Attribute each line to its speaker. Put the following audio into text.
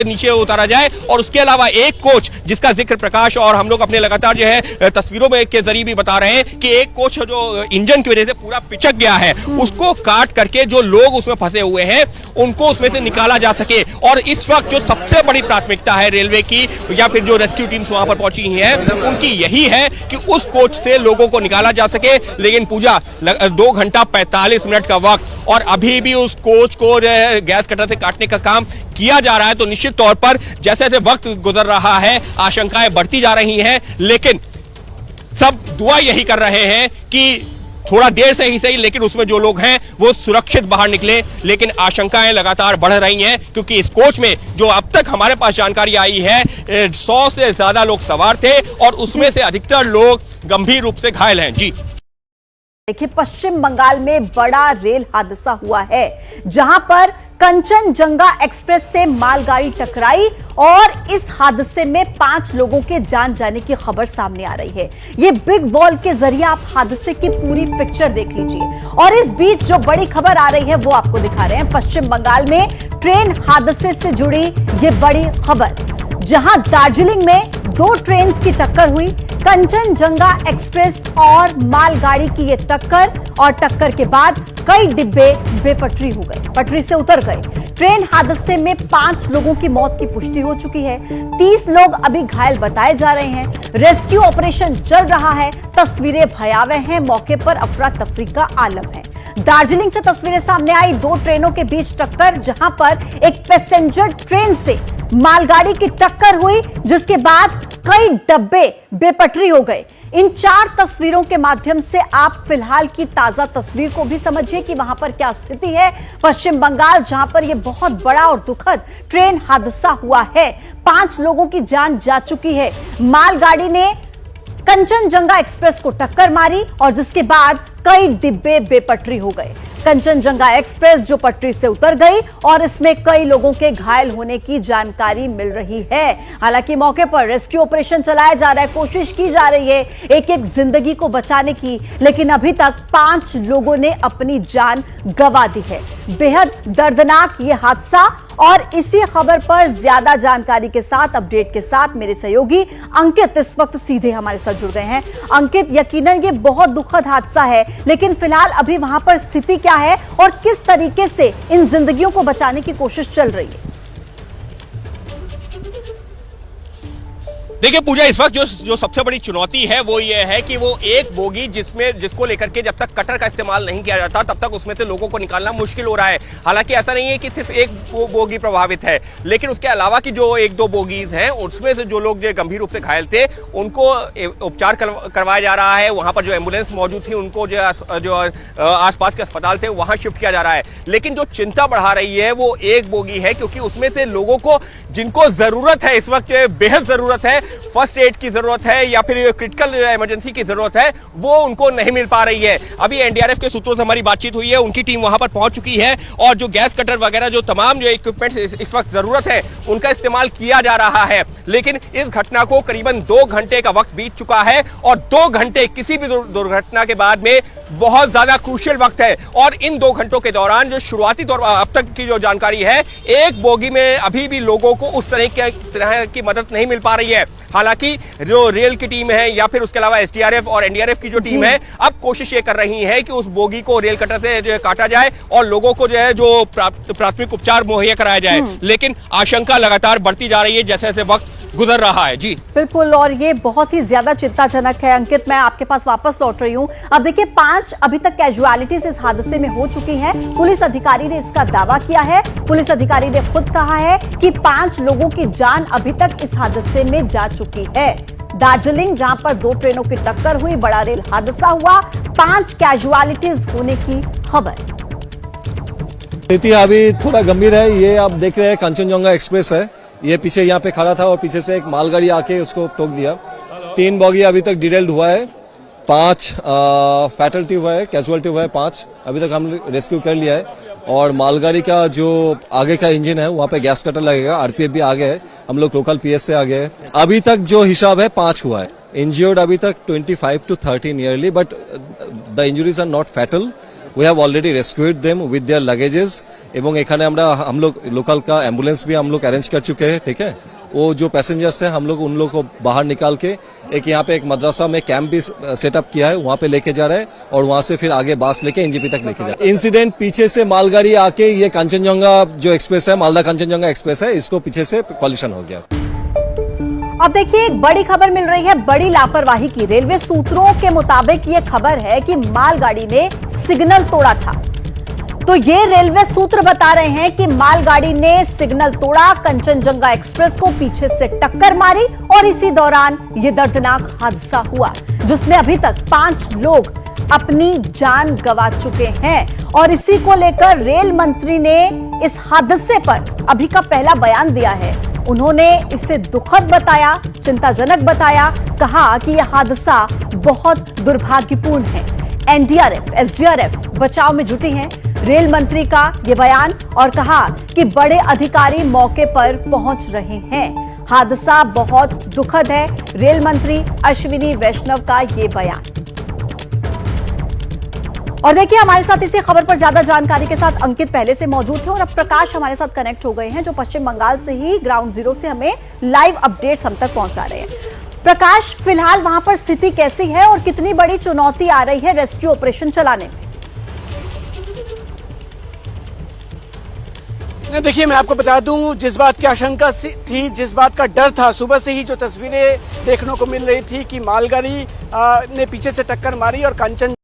Speaker 1: नीचे उतारा जाए। और उसके अलावा एक कोच जिसका जिक्र प्रकाश और हम लोग अपने लगातार जो है तस्वीरों में के जरिए भी बता रहे हैं कि एक कोच जो इंजन की वजह से पूरा पिचक गया है, उसको काट करके जो लोग उसमें फंसे हुए हैं उनको उसमें से निकाला जा सके। और इस वक्त जो सबसे बड़ी प्राथमिकता है रेलवे की या फिर जो रेस्क्यू टीम्स वहां पर पहुंची है उनकी यही है कि उस कोच से लोगों को निकाला जा सके। लेकिन पूजा 2 घंटा 45 मिनट का वक्त और अभी भी उस कोच को गैस कटर से काटने का काम किया जा रहा है। तो निश्चित तौर पर जैसे जैसे वक्त गुजर रहा है आशंकाएं बढ़ती जा रही हैं, लेकिन सब दुआ यही कर रहे हैं कि थोड़ा देर से ही सही लेकिन उसमें जो लोग हैं वो सुरक्षित बाहर निकले। लेकिन आशंकाएं लगातार बढ़ रही हैं क्योंकि इस कोच में जो अब तक हमारे पास जानकारी आई है 100 से ज्यादा लोग सवार थे और उसमें से अधिकतर लोग गंभीर रूप से घायल हैं। जी
Speaker 2: देखिए, पश्चिम बंगाल में बड़ा रेल हादसा हुआ है जहां पर कंचनजंगा एक्सप्रेस से मालगाड़ी टकराई और इस हादसे में 5 लोगों के जान जाने की खबर सामने आ रही है। ये बिग वॉल के जरिए आप हादसे की पूरी पिक्चर देख लीजिए। और इस बीच जो बड़ी खबर आ रही है वो आपको दिखा रहे हैं। पश्चिम बंगाल में ट्रेन हादसे से जुड़ी ये बड़ी खबर, जहां दार्जिलिंग में 2 ट्रेन की टक्कर हुई। कंचनजंगा एक्सप्रेस और मालगाड़ी की ये टक्कर, और टक्कर के बाद कई डिब्बे बेपटरी हो गए, पटरी से उतर गए। ट्रेन हादसे में 5 लोगों की मौत की पुष्टि हो चुकी है। 30 लोग अभी घायल बताए जा रहे हैं। रेस्क्यू ऑपरेशन चल रहा है। तस्वीरें भयावह हैं, मौके पर अफरा तफरी का आलम है। दार्जिलिंग से तस्वीरें सामने आई, 2 ट्रेनों के बीच टक्कर, जहां पर एक पैसेंजर ट्रेन से मालगाड़ी की टक्कर हुई जिसके बाद कई डब्बे बेपटरी हो गए। इन 4 तस्वीरों के माध्यम से आप फिलहाल की ताजा तस्वीर को भी समझिए कि वहां पर क्या स्थिति है। पश्चिम बंगाल जहां पर यह बहुत बड़ा और दुखद ट्रेन हादसा हुआ है, 5 लोगों की जान जा चुकी है। मालगाड़ी ने कंचनजंगा एक्सप्रेस को टक्कर मारी और जिसके बाद कई डिब्बे बेपटरी हो गए। कंचनजंगा एक्सप्रेस जो पटरी से उतर गई और इसमें कई लोगों के घायल होने की जानकारी मिल रही है। हालांकि मौके पर रेस्क्यू ऑपरेशन चलाया जा रहा है, कोशिश की जा रही है एक एक जिंदगी को बचाने की, लेकिन अभी तक 5 लोगों ने अपनी जान गंवा दी है। बेहद दर्दनाक ये हादसा। और इसी खबर पर ज्यादा जानकारी के साथ, अपडेट के साथ मेरे सहयोगी अंकित इस वक्त सीधे हमारे साथ जुड़ गए हैं। अंकित, यकीनन ये बहुत दुखद हादसा है, लेकिन फिलहाल अभी वहां पर स्थिति क्या है और किस तरीके से इन जिंदगियों को बचाने की कोशिश चल रही है?
Speaker 1: देखिए पूजा, इस वक्त जो सबसे बड़ी चुनौती है वो ये है कि वो एक बोगी जिसको लेकर के जब तक कटर का इस्तेमाल नहीं किया जाता तब तक उसमें से लोगों को निकालना मुश्किल हो रहा है। हालांकि ऐसा नहीं है कि सिर्फ एक बोगी प्रभावित है, लेकिन उसके अलावा की जो 1-2 बोगीज हैं उसमें से जो लोग जो गंभीर रूप से घायल थे उनको उपचार करवाया जा रहा है। वहां पर जो एम्बुलेंस मौजूद थी उनको जो आसपास के अस्पताल थे वहां शिफ्ट किया जा रहा है। लेकिन जो चिंता बढ़ा रही है वो एक बोगी है, क्योंकि उसमें से लोगों को जिनको जरूरत है, इस वक्त बेहद जरूरत है, फर्स्ट एड की जरूरत है या फिर क्रिटिकल इमरजेंसी की जरूरत है, वो उनको नहीं मिल पा रही है। अभी एनडीआरएफ के सूत्रों से हमारी बातचीत हुई है, उनकी टीम वहां पर पहुंच चुकी है और जो गैस कटर वगैरह जो तमाम जो इक्विपमेंट इस वक्त जरूरत है उनका इस्तेमाल किया जा रहा है। लेकिन इस घटना को करीबन 2 घंटे का वक्त बीत चुका है और 2 घंटे किसी भी दुर्घटना के बाद में बहुत ज्यादा क्रूशियल वक्त है। और इन 2 घंटों के दौरान जो शुरुआती तौर पर अब तक की जो जानकारी है, एक बोगी में अभी भी लोगों को उस तरह की मदद नहीं मिल पा रही है। हालांकि जो रेल की टीम है या फिर उसके अलावा एसडीआरएफ और एनडीआरएफ की जो टीम है अब कोशिश ये कर रही है कि उस बोगी को रेल कटर से जो काटा जाए और लोगों को जो है जो प्राथमिक उपचार मुहैया कराया जाए। लेकिन आशंका लगातार बढ़ती जा रही है जैसे जैसे वक्त गुजर रहा है। जी
Speaker 2: बिल्कुल, और ये बहुत ही ज्यादा चिंताजनक है। अंकित, मैं आपके पास वापस लौट रही हूं। अब देखिए, 5 अभी तक कैजुअलिटीज इस हादसे में हो चुकी हैं। पुलिस अधिकारी ने इसका दावा किया है। पुलिस अधिकारी ने खुद कहा है कि 5 लोगों की जान अभी तक इस हादसे में जा चुकी है। दार्जिलिंग जहां पर 2 ट्रेनों की टक्कर हुई, बड़ा रेल हादसा हुआ, 5 कैजुअलिटीज होने की खबर।
Speaker 3: स्थिति अभी थोड़ा गंभीर है। ये आप देख रहे हैं कंचनजंगा एक्सप्रेस है, ये पीछे यहाँ पे खड़ा था और पीछे से एक मालगाड़ी आके उसको टोक दिया। 3 बॉगी अभी तक डिटेल्ड हुआ है, 5 फैटलिटी हुआ है, कैजुअलिटी हुआ है 5। अभी तक हम रेस्क्यू कर लिया है और मालगाड़ी का जो आगे का इंजन है वहाँ पे गैस कटर लगेगा। आरपीएफ भी आ गए है, हम लोग लोकल पीएस से आ गए हैं। अभी तक जो हिसाब है 5 हुआ है। इंज्योर्ड अभी तक 25 to 30 nearly, but the injuries are not fatal. We have already rescued them with their luggages एवं एखाने हम लोग लोकल का एम्बुलेंस भी हम लोग अरेंज कर चुके हैं, ठीक है। वो जो पैसेंजर्स हैं हम लोग उन लोग को बाहर निकाल के एक यहाँ पे एक मदरसा में कैंप भी सेटअप किया है, वहाँ पे लेके जा रहे हैं और वहाँ से फिर आगे बस लेके एनजेपी तक लेके जा रहे हैं। इंसिडेंट पीछे से मालगाड़ी आके ये कंचनजंगा जो एक्सप्रेस है, मालदा कंचनजंगा एक्सप्रेस है, इसको पीछे से कॉलिशन हो गया।
Speaker 2: अब देखिए एक बड़ी खबर मिल रही है बड़ी लापरवाही की। रेलवे सूत्रों के मुताबिक ये खबर है कि मालगाड़ी ने सिग्नल तोड़ा था। तो ये रेलवे सूत्र बता रहे हैं कि मालगाड़ी ने सिग्नल तोड़ा, कंचनजंगा एक्सप्रेस को पीछे से टक्कर मारी और इसी दौरान ये दर्दनाक हादसा हुआ जिसमें अभी तक 5 लोग अपनी जान गंवा चुके हैं। और इसी को लेकर रेल मंत्री ने इस हादसे पर अभी का पहला बयान दिया है। उन्होंने इसे दुखद बताया, चिंताजनक बताया, कहा कि यह हादसा बहुत दुर्भाग्यपूर्ण है। एनडीआरएफ, एसडीआरएफ बचाव में जुटी हैं। रेल मंत्री का यह बयान और कहा कि बड़े अधिकारी मौके पर पहुंच रहे हैं। हादसा बहुत दुखद है। रेल मंत्री अश्विनी वैष्णव का यह बयान। और देखिए हमारे साथ इसी खबर पर ज्यादा जानकारी के साथ अंकित पहले से मौजूद थे और अब प्रकाश हमारे साथ कनेक्ट हो गए हैं जो पश्चिम बंगाल से ही ग्राउंड जीरो से हमें लाइव अपडेट्स हम तक पहुंचा रहे हैं। प्रकाश, फिलहाल वहां पर स्थिति कैसी है और कितनी बड़ी चुनौती आ रही है रेस्क्यू ऑपरेशन चलाने में?
Speaker 4: देखिए मैं आपको बता दूं, जिस बात की आशंका थी, जिस बात का डर था, सुबह से ही जो तस्वीरें देखने को मिल रही थी कि मालगाड़ी ने पीछे से टक्कर मारी और कंचन